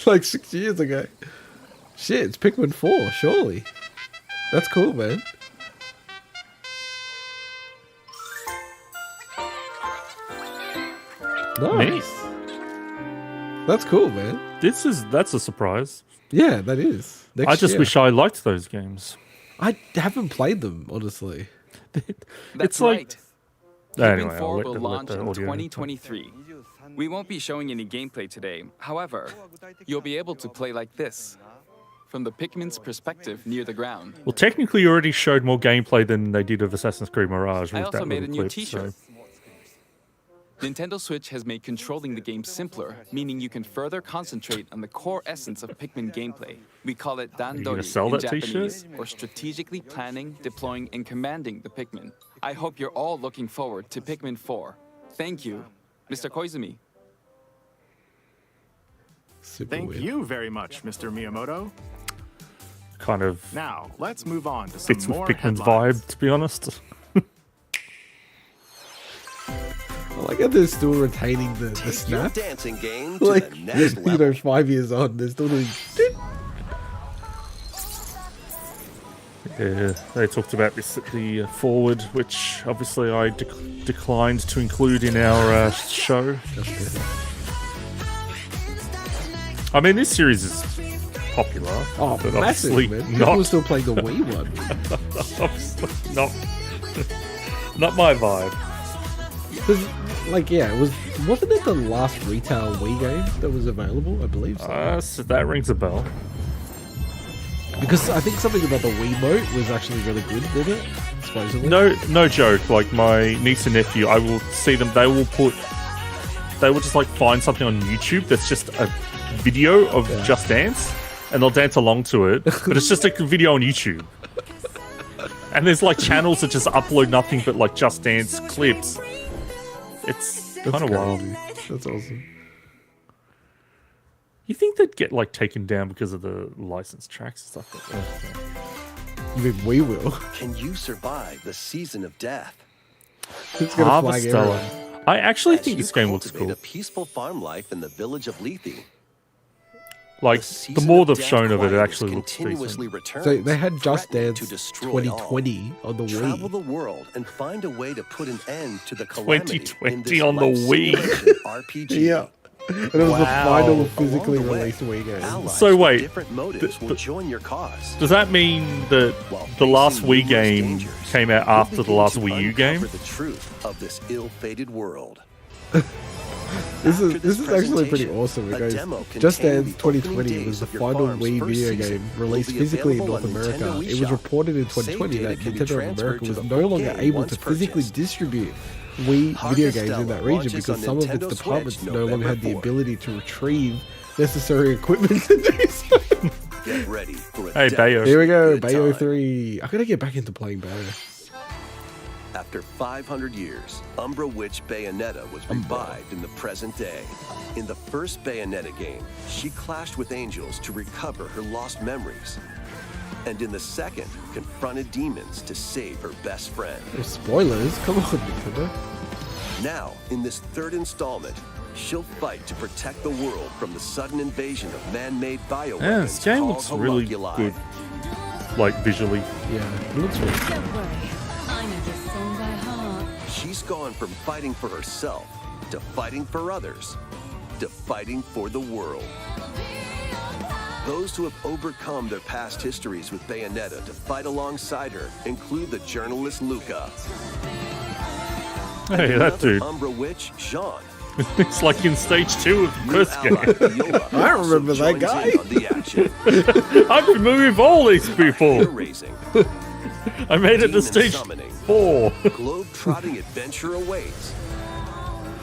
Like 6 years ago. Shit, it's Pikmin 4, surely. That's cool, man. Nice. That's cool, man. That's a surprise. Yeah, that is. Next I just year. wish I liked those games. I haven't played them, honestly. That's like- right. Anyway, Pikmin I'll 4 let will the launch in audio- 2023. We won't be showing any gameplay today. However, you'll be able to play like this, from the Pikmin's perspective near the ground. Well, technically, you already showed more gameplay than they did of Assassin's Creed Mirage. I With also that made a little new clip, T-shirt. so- Nintendo Switch has made controlling the game simpler, meaning you can further concentrate on the core essence of Pikmin gameplay. We call it gonna Dandori sell in that Japanese, t-shirt? or strategically planning, deploying, and commanding the Pikmin. I hope you're all looking forward to Pikmin 4. Thank you, Mr. Koizumi. Super Thank weird. you very much, Mr. Miyamoto. Kind of Now, let's move on to some fits with more Pikmin's headlines. vibe, to be honest. I like how they're still retaining the Take your snap. dancing game to Like, the next you level. know, 5 years on, they're still doing. Yeah, they talked about this at the forward, which obviously I declined to include in our show. I mean, this series is popular, Oh, but massive, obviously man. People are not, still playing the Wii one. obviously not, not my vibe. 'Cause, like, yeah, wasn't it the last retail Wii game that was available? I believe so. So that rings a bell. Because I think something about the Wiimote was actually really good with it, supposedly. No joke. Like my niece and nephew, I will see them. They will just like find something on YouTube that's just a video of Just Dance, and they'll dance along to it. But it's just a video on YouTube. And there's like channels that just upload nothing but like Just Dance clips. It's kind of wild. That's awesome. You think they'd get like taken down because of the licensed tracks and stuff like that? You mean we will? Can you survive the season of death? It's gonna flag Harvestella. everyone. I actually As think you this game looks cultivate cool. a peaceful farm life in the village of Lethe. Like, the season more of they've death shown of it, it quietness actually looks continuously decent. returns, So they had Just threatening Dance to destroy all. 2020 on the Travel Wii. the world and find a way to put an end to the calamity in 2020 this on the life Wii. simulation RPG. Yeah. And it was the Wow. final physically Along the way, released Wii game. allies So with wait, different motives will join your cause. Does that mean that While the last facing Wii numerous game dangers, came out you'll after the begin last to Wii U uncover game? the truth of this ill-fated world. This After is actually pretty presentation, awesome. It a goes demo Just containing Dance the opening 2020 days was the of your final farm's Wii first video season game will released be physically in available North on America. Nintendo It was eShop. reported in Save 2020 data that can be Nintendo of transferred America to was the no full longer game able once to physically purchased. distribute Wii video games in that region launches because on some of its Nintendo departments Switch no longer had the November 4th. ability to retrieve necessary equipment to do so. Get ready for a Hey, death Bayo. Here we go, good Bayo time. 3. I gotta get back into playing Bayo. After 500 years, Umbra Witch Bayonetta was revived in the present day. In the first Bayonetta game, she clashed with angels to recover her lost memories. And in the second, confronted demons to save her best friend. Oh, spoilers, come on, Nintendo. Now, in this third installment, she'll fight to protect the world from the sudden invasion of man-made bioweapons Yeah, this game called looks really homunculi. good. Like, visually. Yeah, it looks really cool. Don't worry, I know this song by heart. She's gone from fighting for herself to fighting for others to fighting for the world. Those who have overcome their past histories with Bayonetta to fight alongside her include the journalist Luca. Hey, that another dude. Umbra Witch, Jean. It's like in stage 2 of the New first game. ally, Viola, I also remember that joins guy. in on the action. I'm familiar with all these people. Hair raising, I made it to demon stage summoning, 4. globe-trotting adventure awaits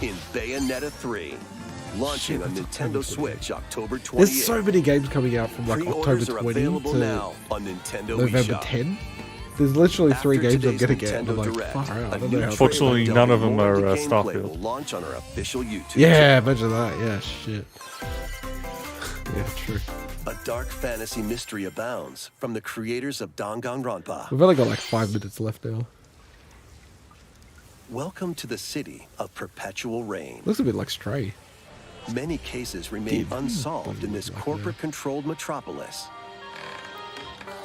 in Bayonetta 3, launching on Nintendo Switch October 28th. There's so many games coming out from like October Pre-orders are 20 available to now on Nintendo November eShop. 10. There's literally After 3 games I'm today's gonna get. And I'm Nintendo like, Direct, far out. I a don't new know how. Fortunately, trailer none of them delving are, more into gameplay Starfield. will launch on our official YouTube. Yeah, imagine that. Yeah, shit. Yeah, true. A dark fantasy mystery abounds from the creators of Danganronpa. We've only got like 5 minutes left now. Welcome to the city of perpetual rain. Looks a bit like Stray. Many cases remain unsolved in this corporate-controlled metropolis.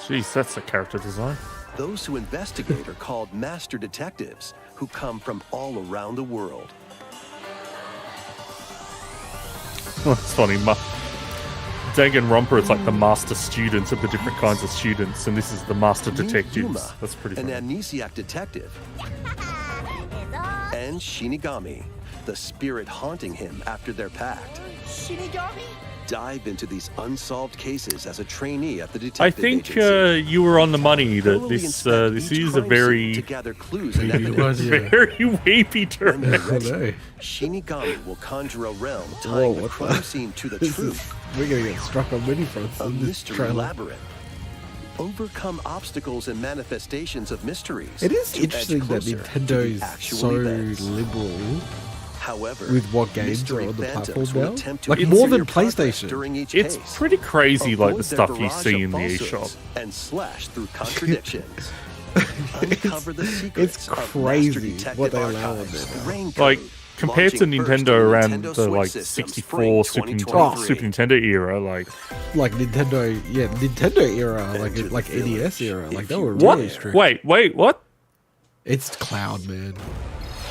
Jeez, that's a character design. Those who investigate are called master detectives, who come from all around the world. That's funny. Danganronpa, it's like the master students of the different kinds of students, and this is the master Meet detectives. Yuma, That's pretty an funny. amnesiac detective, and Shinigami, the spirit haunting him after their pact. Shinigami? Dive into these unsolved cases as a trainee at the I detective think agency. you were on the money that Thoroughly this inspect this each is a crime scene very to gather clues and It evidence. was, yeah. very weepy When turn. they're I ready, know. Shinigami will conjure a realm Whoa, tying the what crime the? scene to the This is, truth. we're gonna get struck on many fronts A in this mystery trailer. labyrinth. Overcome obstacles and manifestations of mysteries. It is to edge interesting that closer to Nintendo the is actual so events. liberal However, with what games mystery are on the phantoms platform will now. attempt to Like injure more than your progress PlayStation. During each It's case. pretty crazy, like the Avoid their stuff you barrage see of in the falsehoods eShop. and slash through contradictions. Uncover the secrets It's of Master crazy Detective what they allow on Archives. there now. Rain Like Code, compared to launching first Nintendo on around Nintendo the Switch like systems, 64 spring Super 2023. Nintendo era, like Like Nintendo era, Enter like the NES village era, like if they you were what? really strict. Wait, what? It's Cloud, man.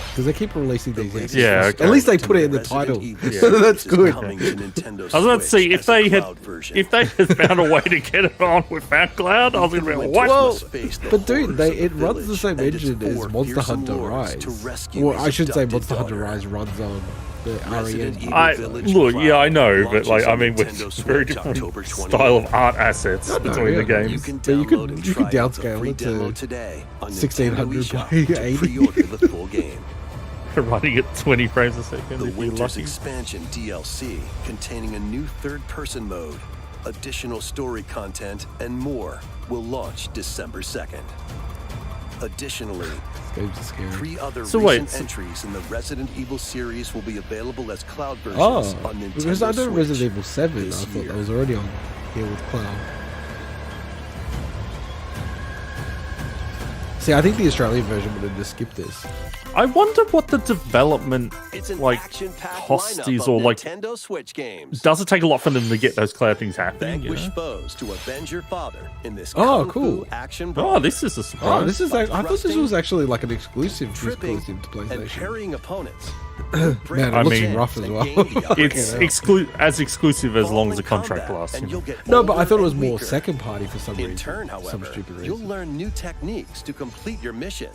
Because they keep releasing these games. Yeah, okay. At least they put it in the Resident title. Evil Yeah. series That's is good. coming to Nintendo I was about to Switch say as a cloud version. if they had found a way to get it on without cloud, I was gonna be like, what? Well, Must face the but dude, horrors of it runs the village same and its engine as 4 Monster fearsome Hunter lords Rise. to rescue Well, his I should say abducted Monster Hunter daughter. Rise runs on The Resident REN. Evil I Village look, yeah, I Cloud know, but launches like, I on mean, with Nintendo very Switch different October style of 28th. art assets No, between the yeah. You games. can But you download could- and you could try out the downscale free it to demo today on 1600 Nintendo eShop by to 80. pre-order the full game. Running at 20 frames a second The if you're Winter's lucky. Expansion DLC, containing a new third-person mode, additional story content, and more, will launch December 2nd. Additionally, Games are scary. 3 other So wait, recent so- entries in the Resident Evil series will be available as cloud versions Oh, on Nintendo because I know Switch Resident Evil 7. I this thought year. that was already on here with Cloud. See, I think the Australian version would have just skipped this. I wonder what the development It's an like action-packed cost lineup is, of or like Nintendo Switch games. does it take a lot for them to get those cloud things happening? You Vanquish know? foes to avenge your father in this Oh, kung cool. fu action Oh, brawl. this is a surprise. Oh, this is. By I thought this thrusting, was actually like an exclusive tripping, to and PlayStation. parrying opponents. Man, it I looks mean, rough as well. It's as exclusive as long as the contract lasts. And you know. you'll get No, but I thought it was older and more weaker. second party for some In reason. turn, some however, stupid reason. you'll learn new techniques to complete your mission.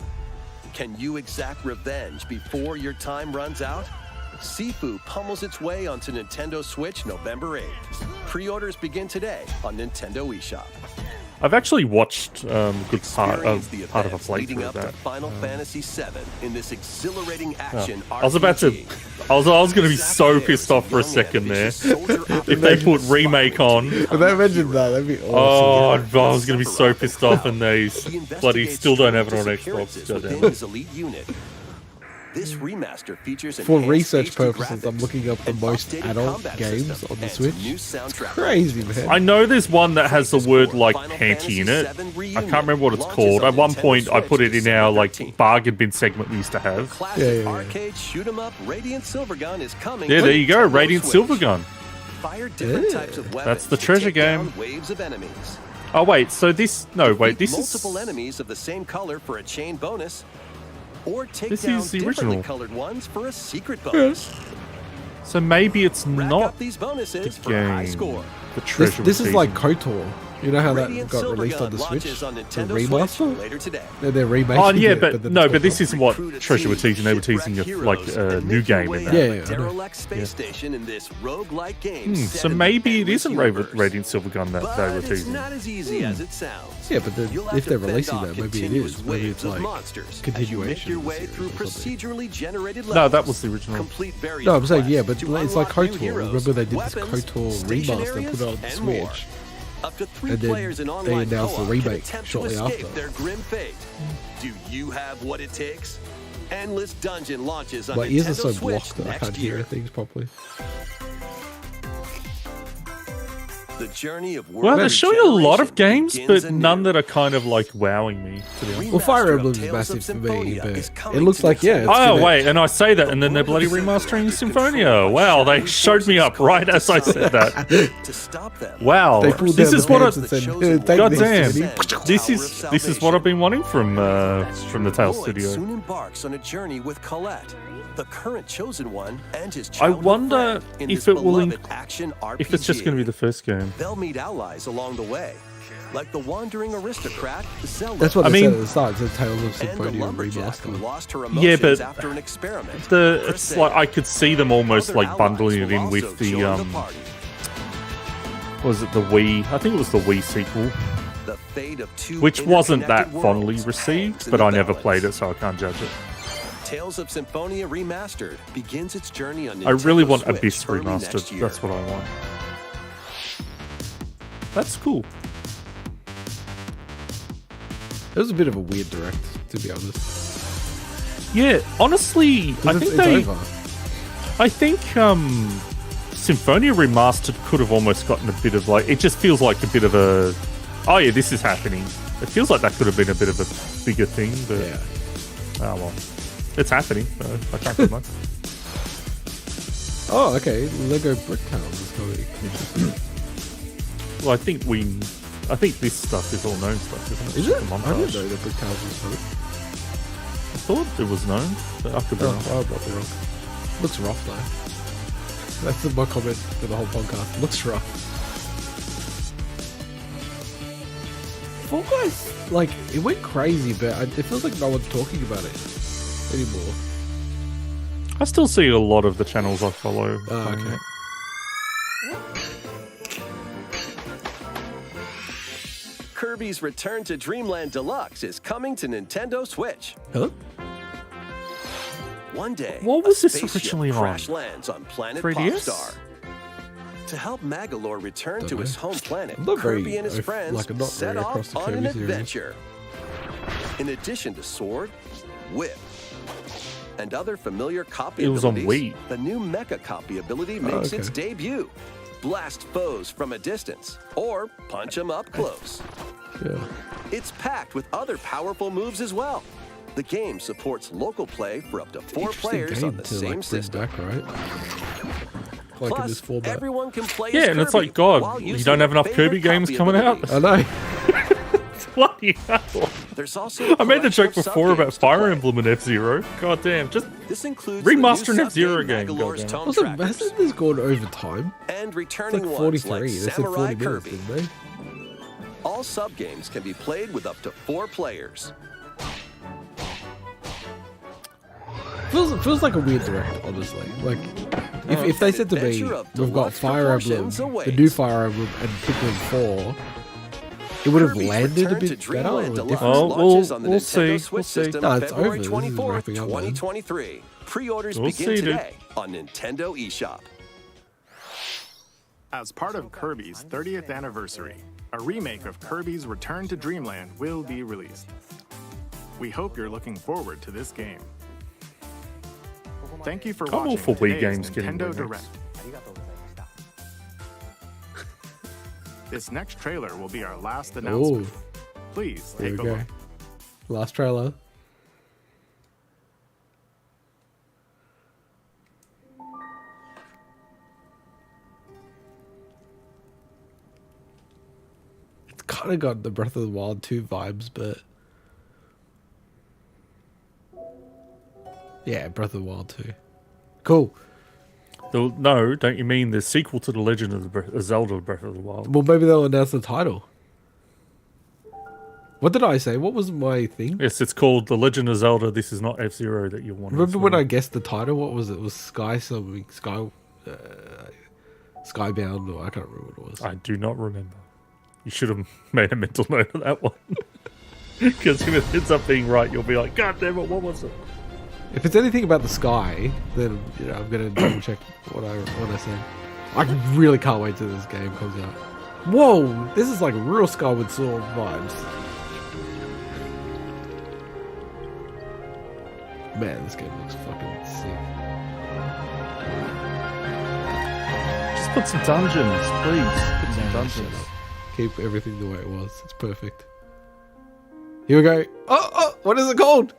Can you exact revenge before your time runs out? Sifu pummels its way onto Nintendo Switch November 8th. Pre-orders begin today on Nintendo eShop. I've actually watched a good part Experience the of a events leading playthrough of up to that. Final Fantasy VII in this exhilarating action I was about to. RPG. I was going to be so pissed off for a second there if they put remake on. If they mentioned that, that'd be Oh, awesome. I was going to be so pissed off, and they He bloody investigates still don't have it on strange Xbox. disappearances within Goddamn. his elite unit. This remaster features For enhanced research HD purposes, I'm graphics looking up the and most updated adult combat games system on the and Switch. new soundtrack. Crazy, man. I know there's one that has the word like Final panty in it. Fantasy VII I Reunion can't remember what it's launches called. on At one Nintendo point, I put Switch it in our December like 13th. bargain bin segment we used to have. Classic Yeah. arcade shoot 'em up Radiant Silvergun is coming. Yeah, to there you go, Nintendo Radiant Switch. Silvergun. Fire different Yeah. types of weapons. That's the to treasure take down game. Waves of enemies. Oh wait, so this wait, Defeat this multiple is enemies of the same color for a chain bonus, or take This down is the differently original. colored ones for a secret bonus. so maybe it's Rack not up these the bonuses for a high game. score. The This, treasure. this is like season. KOTOR. You know how that Radiant got released on the Silvergun Switch? launches on The Nintendo remaster? Switch later today. They're remaking Oh yeah, it, but then no, it's but this KOTOR. isn't what Recruit a Treasure were team, teasing. They were shipwreck teasing heroes, a and new make your game way in to that. Yeah, the yeah, I know. Derelict space station in this roguelike game. set So in the maybe it endless isn't universe. Radiant Silvergun that they were But it's teasing. not as easy as it sounds. Yeah, but then You'll have if to they're fend releasing off that, maybe it continuous is. Maybe waves it's of like monsters as you continuation make your of the way series through or something. procedurally generated levels. No, that was the original. Complete various No, I'm saying yeah, quests but to it's like unlock new KOTOR. heroes, Remember they did this weapons, KOTOR station remaster, areas, put it on the and more. Switch. Up to 3 And then players in they online announced the co-op remake can attempt shortly to escape after. their grim fate. Do you have what it takes? Endless Dungeon launches on My ears are Nintendo so Switch blocked that I next can't year. hear things properly. The journey of Well, they're world showing a lot of regeneration games, begins but none anew. that are kind of like wowing me. To be honest. Well, Fire Remaster of Emblem's Tales massive of for me, Symphonia but is it coming looks to like, yeah, Nintendo it's Oh gonna- wait, and I say that, and then they're bloody Lord of the remastering Rings Symphonia. controlled by Wow, they shadowy showed me up forces right as I said that. to stop them. Wow, They pulled this down is the what I, pants and said, Chosen "Take one this, Goddamn. Sydney." this is what I've been wanting from the Tales Lloyd studio. soon embarks on a journey with Colette, the current chosen one, and his I childhood wonder friend in if this it will beloved action RPG. If it's just going to be the first game. They'll meet allies along the way, like the wandering aristocrat Zelda. That's what I they said mean- at the start. It said Tales of and the Symphonia lumberjack who remaster. lost her Yeah, emotions but after an experiment. It's like I could see them almost Other like bundling allies it will in with also the join party. was it the Wii? I think it was the Wii sequel, The fate of two which wasn't that interconnected fondly worlds received, hangs in but the I never balance. played it, so I can't judge it. Tales of Symphonia Remastered begins its journey on I really Nintendo want Switch Abyss early next remastered. year. That's what I want. That's cool. It was a bit of a weird direct, to be honest. Yeah, honestly, I 'Cause think it's over. I think Symphonia Remastered could have almost gotten a bit of like, it just feels like a bit of a, oh yeah, this is happening. It feels like that could have been a bit of a bigger thing, but Yeah. oh well, it's happening. So I can't do much. Oh, okay. Lego Brick Towns is coming. Well, I think this stuff is all known stuff, isn't it? Is it? The I didn't montage. know that Brick Towns was coming. I thought it was known, but I could be Oh, wrong. I might be wrong. Looks rough though. That's my comment for the whole podcast. Looks rough. Fall Guys, like, it went crazy, but it feels like no one's talking about it anymore. I still see a lot of the channels I follow. playing okay. it. Kirby's Return to Dreamland Deluxe is coming to Nintendo Switch. Huh? One day, What was a this spaceship originally on? crash lands on planet 3DS? Popstar. To help Magalore return Don't to his know. home planet, I'm not Kirby very- and his I- friends like, I'm not set very off across the on an Kirby series. adventure. In addition to sword, whip, and other familiar copy It was on abilities, Wii. the new Mecha copy ability makes its okay. debut. Blast foes from a distance, or punch them up close. Yeah. It's packed with other powerful moves as well. The game supports local play for up to 4 Interesting players game on the to, same bring system. back, right? Like in this Plus, format. everyone can play Yeah, as and it's Kirby like, God, while you using don't have their enough Kirby favorite games copy coming out? abilities. I know. Bloody hell. There's also I made the joke collection of before about sub-games to Fire play. Emblem and F-Zero. God damn, just This includes Remaster an the new F-Zero sub-game game, Magalore's goddamn. Tone Also, Trackers, hasn't this gone over time? and It's returning like ones 43. like They said Samurai 40 minutes, Kirby. didn't they? All sub-games can be played with up to 4 players. Feels like a weird direct, honestly. Like, if they said to me, Adventure of we've got deluxe Fire Emblem, proportions the awaits. new Fire Emblem, and Pikmin 4, it would have Kirby's landed a Return to bit better. Dreamland Or Deluxe different. Oh, launches we'll- on the we'll Nintendo see, Switch we'll see. system No, on it's February over. This is 24th, wrapping up now. 2023. Pre-orders We'll begin see, dude. today on Nintendo eShop. As part of Kirby's 30th anniversary, a remake of Kirby's Return to Dreamland will be released. We hope you're looking forward to this game. Thank you for I'm all watching for Wii today's games getting Nintendo remakes. Direct. This next trailer will be our last announcement. Please There take we a go. look. Last trailer. It's kind of got the Breath of the Wild 2 vibes, but yeah, Breath of the Wild 2. Cool. No, don't you mean the sequel to The Legend of Zelda Breath of the Wild? Well, maybe they'll announce the title. What did I say? What was my thing? Yes, it's called The Legend of Zelda. This is not F-Zero that you want. Remember when I guessed the title? What was it? It was Sky something. Skybound, or I can't remember what it was. I do not remember. You should have made a mental note of that one. Because if it ends up being right, you'll be like, God damn it, what was it? If it's anything about the sky, then I'm gonna double check what I said. I really can't wait till this game comes out. Whoa, this is like real Skyward Sword vibes. Man, this game looks fucking sick. Just put some dungeons, please. Put some dungeons. Keep everything the way it was. It's perfect. Here we go. Oh, what is it called?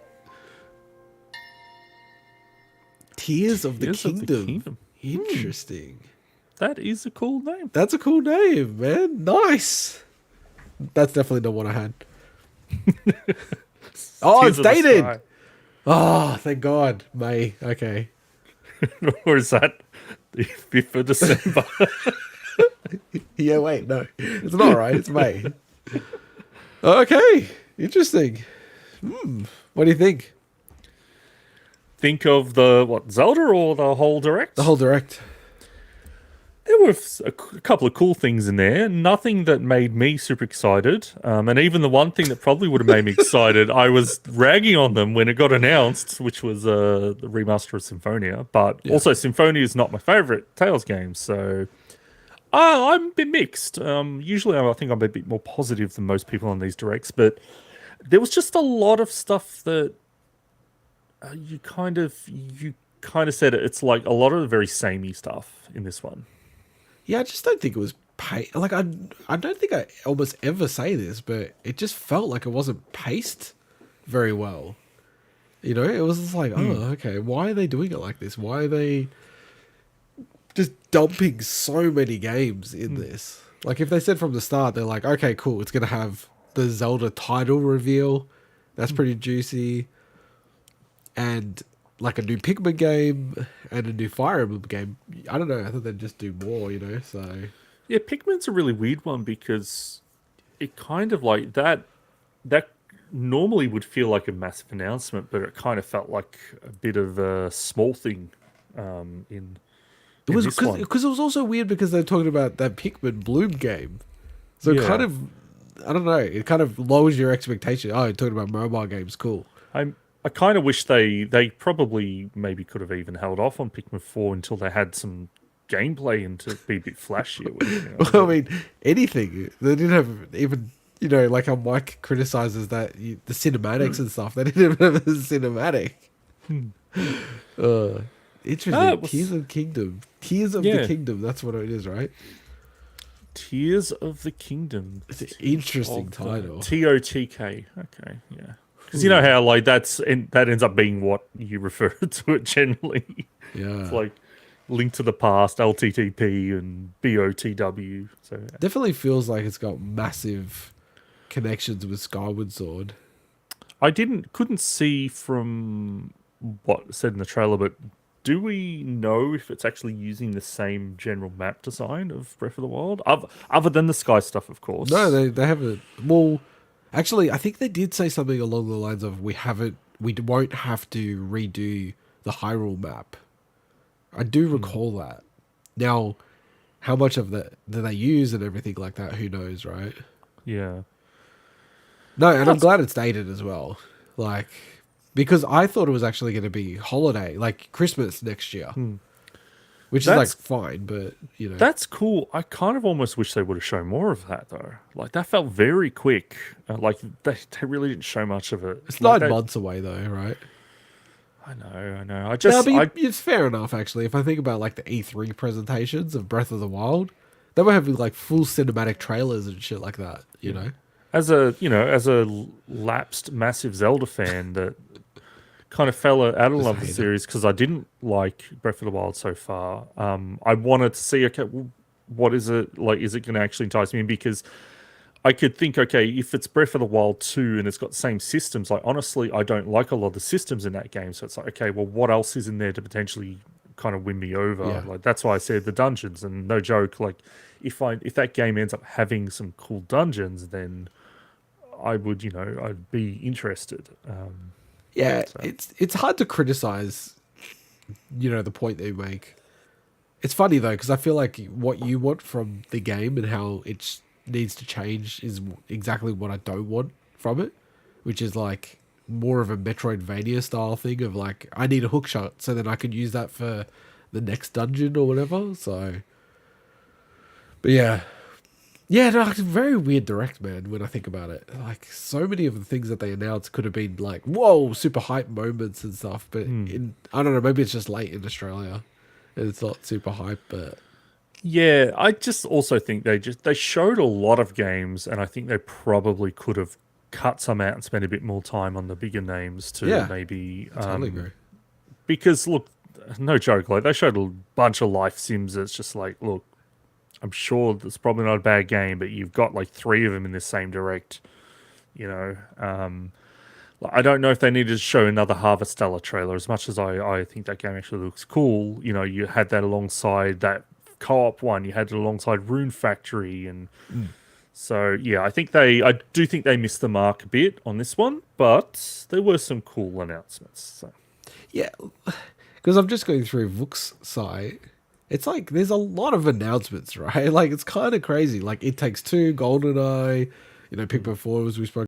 Tears of the Tears of the Kingdom. Kingdom. Interesting. That is a cool name. That's a cool name, man. Nice. That's definitely not what I had. Oh, Tears it's of the dated. Sky. Oh, thank God. May. Okay. Or is that the 5th of December? Yeah, wait, no. It's not right. It's May. Okay. Interesting. What do you think? Think of the, Zelda or the whole Direct? The whole direct. There were a couple of cool things in there. Nothing that made me super excited. And even the one thing that probably would have made me excited, I was ragging on them when it got announced, which was the remaster of Symphonia. But also, Symphonia is not my favorite Tales game. So I'm a bit mixed. Usually, I think I'm a bit more positive than most people on these directs. But there was just a lot of stuff that you kind of said it's like a lot of the very samey stuff in this one. Yeah, I just don't think it was like I don't think I almost ever say this, but it just felt like it wasn't paced very well. You know, it was just like, oh, okay, why are they doing it like this? Why are they just dumping so many games in this? Like, if they said from the start, they're like, okay, cool, it's gonna have the Zelda title reveal, that's pretty juicy, and like a new Pikmin game and a new Fire Emblem game. I don't know. I thought they'd just do more, you know. So yeah, Pikmin's a really weird one because it kind of like that normally would feel like a massive announcement, but it kind of felt like a bit of a small thing. In It was this one. because it was also weird because they're talking about that Pikmin Bloom game, so it Yeah. kind of, I don't know, it kind of lowers your expectation. Oh, you're talking about mobile games, cool. I kind of wish they probably maybe could have even held off on Pikmin 4 until they had some gameplay and to be a bit flashier with it. You know? Well, I mean, anything. They didn't have even, like how Mike criticizes that the cinematics and stuff. They didn't even have a cinematic. Interesting. it was- Tears of the Kingdom. Tears of the Yeah. Kingdom. That's what it is, right? Tears of the Kingdom. It's an interesting of the- title. TOTK. Okay, yeah. Because you know how like that ends up being what you refer to it generally. Yeah. It's like Link to the Past, LTTP, and BOTW. So Definitely feels like it's got massive connections with Skyward Sword. I couldn't see from what said in the trailer, but do we know if it's actually using the same general map design of Breath of the Wild, other than the sky stuff, of course? No, they haven't. Well, actually, I think they did say something along the lines of we won't have to redo the Hyrule map. I do recall that. Now, how much of that do they use and everything like that? Who knows, right? Yeah. No, and I'm glad it's dated as well. Like, because I thought it was actually going to be holiday, like Christmas next year, which is like That's- fine, but you know, That's cool. I kind of almost wish they would have shown more of that, though. Like, that felt very quick. Like, they really didn't show much of it. it's Like, 9 months away though, right? I know. I Yeah, just... but it's fair enough, actually. If I think about like the E3 presentations of Breath of the Wild, they were having like full cinematic trailers and shit like that, you know? as a lapsed massive Zelda fan that kind of fell out of love with the hate it. series because I didn't like Breath of the Wild so far. I wanted to see, okay, what is it like? Is it going to actually entice me in? Because I could think, okay, if it's Breath of the Wild 2 and it's got the same systems, like honestly, I don't like a lot of the systems in that game. So it's like, okay, well, what else is in there to potentially kind of win me over? Yeah. Like that's why I said the dungeons, and no joke, like if that game ends up having some cool dungeons, then I would, I'd be interested. Yeah, So- it's hard to criticize, the point they make. It's funny though, because I feel like what you want from the game and how it needs to change is exactly what I don't want from it, which is like more of a Metroidvania style thing of like, I need a hook shot so then I can use that for the next dungeon or whatever. So, but yeah. Yeah, no, it's a very weird direct, man, when I think about it. Like, so many of the things that they announced could have been like, whoa, super hype moments and stuff. But I don't know, maybe it's just late in Australia and it's not super hype, but Yeah, I just also think they showed a lot of games, and I think they probably could have cut some out and spent a bit more time on the bigger names to Yeah, maybe. I totally agree. Because look, no joke, like they showed a bunch of life sims. It's just like, look, I'm sure it's probably not a bad game, but you've got like 3 of them in this same direct. I don't know if they needed to show another Harvestella trailer. As much as I think that game actually looks cool, you had that alongside that co-op one. You had it alongside Rune Factory, and so yeah, I do think they missed the mark a bit on this one, but there were some cool announcements. So. yeah, because I'm just going through Vook's site. It's like there's a lot of announcements, right? Like it's kind of crazy. Like It Takes Two, GoldenEye, Pikmin 4 as we spoke